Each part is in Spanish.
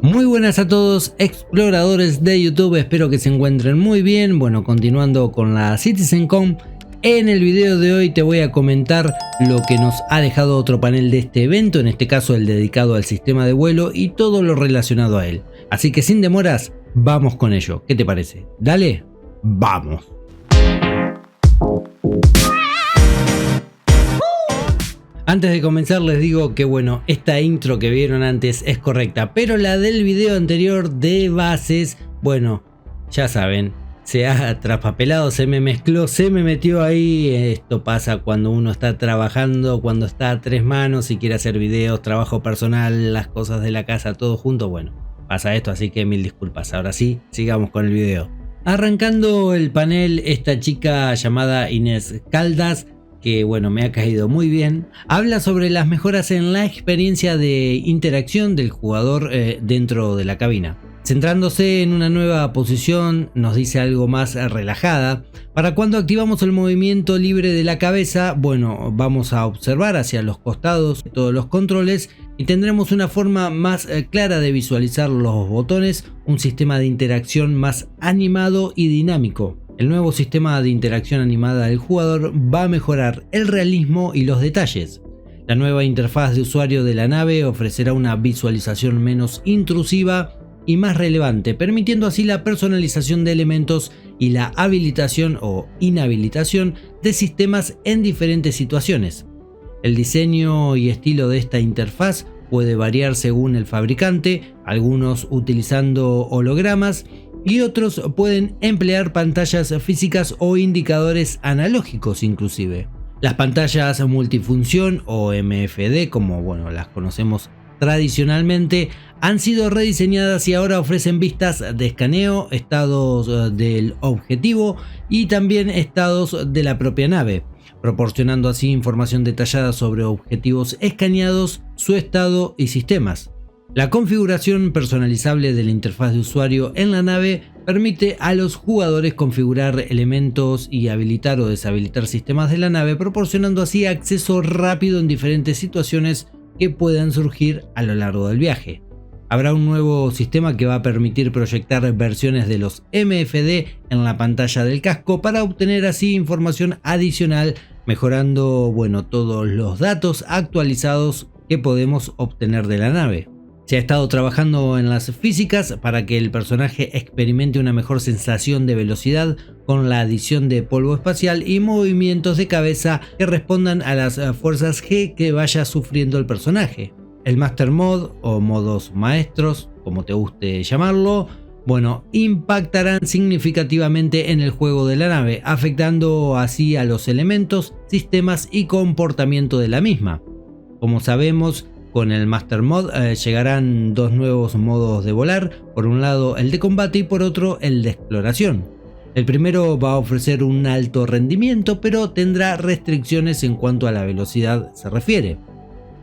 Muy buenas a todos exploradores de YouTube, espero que se encuentren muy bien. Bueno, continuando con la CitizenCon, en el video de hoy te voy a comentar lo que nos ha dejado otro panel de este evento, en este caso el dedicado al sistema de vuelo y todo lo relacionado a él. Así que sin demoras, vamos con ello. ¿Qué te parece? Dale, vamos. Antes de comenzar les digo que bueno, esta intro que vieron antes es correcta, pero la del video anterior de bases, bueno, ya saben, se ha traspapelado, se me mezcló, se me metió ahí. Esto pasa cuando uno está trabajando, cuando está a tres manos y quiere hacer videos, trabajo personal, las cosas de la casa, todo junto. Bueno, pasa esto, así que mil disculpas. Ahora sí, sigamos con el video. Arrancando el panel, esta chica llamada Inés Caldas, que bueno, me ha caído muy bien, habla sobre las mejoras en la experiencia de interacción del jugador dentro de la cabina. Centrándose en una nueva posición, nos dice algo más relajada. Para cuando activamos el movimiento libre de la cabeza, bueno, vamos a observar hacia los costados todos los controles y tendremos una forma más clara de visualizar los botones, un sistema de interacción más animado y dinámico. El nuevo sistema de interacción animada del jugador va a mejorar el realismo y los detalles. La nueva interfaz de usuario de la nave ofrecerá una visualización menos intrusiva y más relevante, permitiendo así la personalización de elementos y la habilitación o inhabilitación de sistemas en diferentes situaciones. El diseño y estilo de esta interfaz puede variar según el fabricante, algunos utilizando hologramas y otros pueden emplear pantallas físicas o indicadores analógicos inclusive. Las pantallas multifunción o MFD, como bueno, las conocemos tradicionalmente, han sido rediseñadas y ahora ofrecen vistas de escaneo, estados del objetivo y también estados de la propia nave, proporcionando así información detallada sobre objetivos escaneados, su estado y sistemas. La configuración personalizable de la interfaz de usuario en la nave permite a los jugadores configurar elementos y habilitar o deshabilitar sistemas de la nave, proporcionando así acceso rápido en diferentes situaciones que puedan surgir a lo largo del viaje. Habrá un nuevo sistema que va a permitir proyectar versiones de los MFD en la pantalla del casco para obtener así información adicional, mejorando todos los datos actualizados que podemos obtener de la nave. Se ha estado trabajando en las físicas para que el personaje experimente una mejor sensación de velocidad con la adición de polvo espacial y movimientos de cabeza que respondan a las fuerzas G que vaya sufriendo el personaje. El Master Mode o modos maestros, como te guste llamarlo, impactarán significativamente en el juego de la nave, afectando así a los elementos, sistemas y comportamiento de la misma. Como sabemos, con el Master Mode llegarán dos nuevos modos de volar, por un lado el de combate y por otro el de exploración. El primero va a ofrecer un alto rendimiento, pero tendrá restricciones en cuanto a la velocidad se refiere.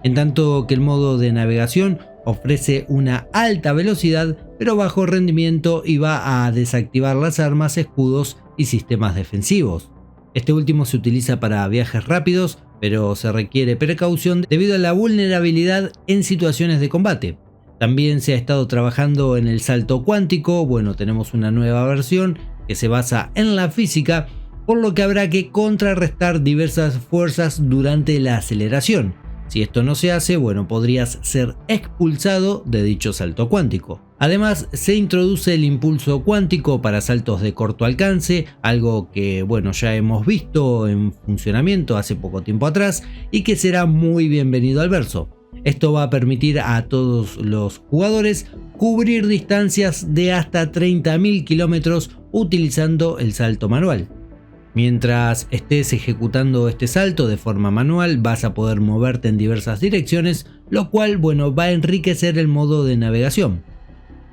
En tanto que el modo de navegación ofrece una alta velocidad, pero bajo rendimiento y va a desactivar las armas, escudos y sistemas defensivos. Este último se utiliza para viajes rápidos, pero se requiere precaución debido a la vulnerabilidad en situaciones de combate. También se ha estado trabajando en el salto cuántico, tenemos una nueva versión que se basa en la física, por lo que habrá que contrarrestar diversas fuerzas durante la aceleración. Si esto no se hace, podrías ser expulsado de dicho salto cuántico. Además, se introduce el impulso cuántico para saltos de corto alcance, algo que ya hemos visto en funcionamiento hace poco tiempo atrás y que será muy bienvenido al verso. Esto va a permitir a todos los jugadores cubrir distancias de hasta 30.000 kilómetros utilizando el salto manual. Mientras estés ejecutando este salto de forma manual, vas a poder moverte en diversas direcciones, lo cual va a enriquecer el modo de navegación.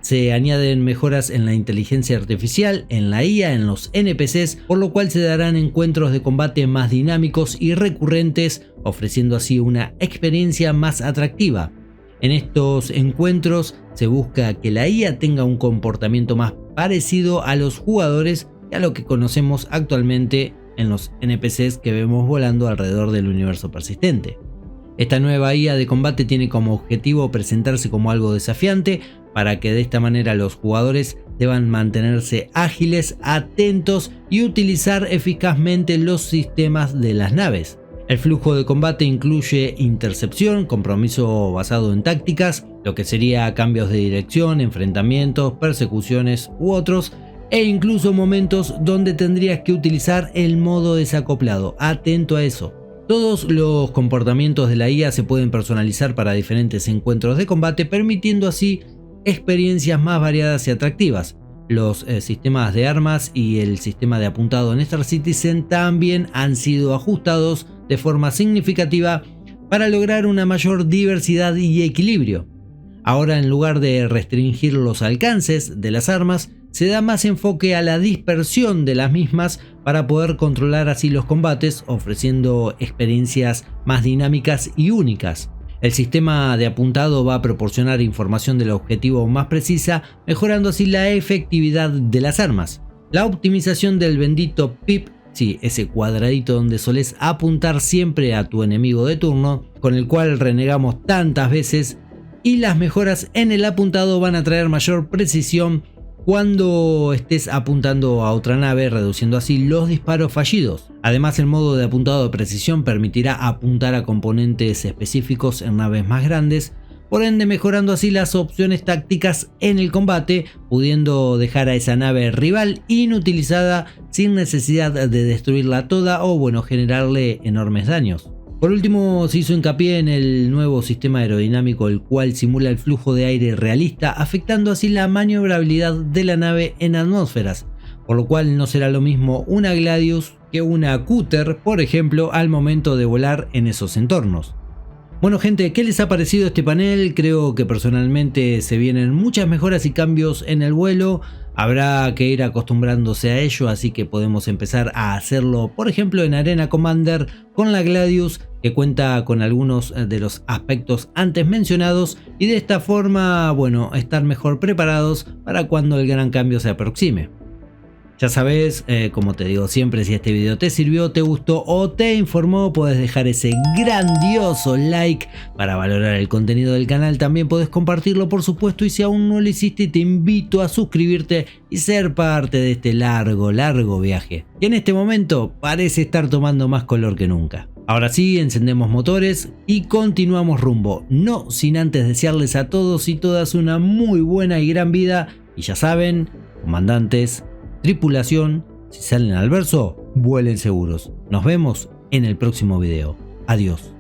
Se añaden mejoras en la inteligencia artificial, en la IA, en los NPCs, por lo cual se darán encuentros de combate más dinámicos y recurrentes, ofreciendo así una experiencia más atractiva. En estos encuentros se busca que la IA tenga un comportamiento más parecido a los jugadores que a lo que conocemos actualmente en los NPCs que vemos volando alrededor del universo persistente. Esta nueva IA de combate tiene como objetivo presentarse como algo desafiante para que de esta manera los jugadores deban mantenerse ágiles, atentos y utilizar eficazmente los sistemas de las naves. El flujo de combate incluye intercepción, compromiso basado en tácticas, lo que sería cambios de dirección, enfrentamientos, persecuciones u otros, e incluso momentos donde tendrías que utilizar el modo desacoplado. Atento a eso. Todos los comportamientos de la IA se pueden personalizar para diferentes encuentros de combate, permitiendo así experiencias más variadas y atractivas. Los sistemas de armas y el sistema de apuntado en Star Citizen también han sido ajustados de forma significativa para lograr una mayor diversidad y equilibrio. Ahora, en lugar de restringir los alcances de las armas, se da más enfoque a la dispersión de las mismas para poder controlar así los combates, ofreciendo experiencias más dinámicas y únicas. El sistema de apuntado va a proporcionar información del objetivo más precisa, mejorando así la efectividad de las armas. La optimización del bendito PIP, sí, ese cuadradito donde solés apuntar siempre a tu enemigo de turno, con el cual renegamos tantas veces, y las mejoras en el apuntado van a traer mayor precisión cuando estés apuntando a otra nave, reduciendo así los disparos fallidos. Además, el modo de apuntado de precisión permitirá apuntar a componentes específicos en naves más grandes, por ende mejorando así las opciones tácticas en el combate, pudiendo dejar a esa nave rival inutilizada sin necesidad de destruirla toda o bueno, generarle enormes daños. Por último, se hizo hincapié en el nuevo sistema aerodinámico, el cual simula el flujo de aire realista, afectando así la maniobrabilidad de la nave en atmósferas, por lo cual no será lo mismo una Gladius que una Cutter, por ejemplo, al momento de volar en esos entornos. Bueno gente, ¿qué les ha parecido este panel? Creo que personalmente se vienen muchas mejoras y cambios en el vuelo. Habrá que ir acostumbrándose a ello, así que podemos empezar a hacerlo, por ejemplo, en Arena Commander con la Gladius, que cuenta con algunos de los aspectos antes mencionados, y de esta forma, bueno, estar mejor preparados para cuando el gran cambio se aproxime. Ya sabes, como te digo siempre, si este video te sirvió, te gustó o te informó, puedes dejar ese grandioso like para valorar el contenido del canal. También puedes compartirlo, por supuesto, y si aún no lo hiciste, te invito a suscribirte y ser parte de este largo viaje, que en este momento parece estar tomando más color que nunca. Ahora sí, encendemos motores y continuamos rumbo, no sin antes desearles a todos y todas una muy buena y gran vida. Y ya saben, comandantes, tripulación, si salen al verso, vuelen seguros. Nos vemos en el próximo video. Adiós.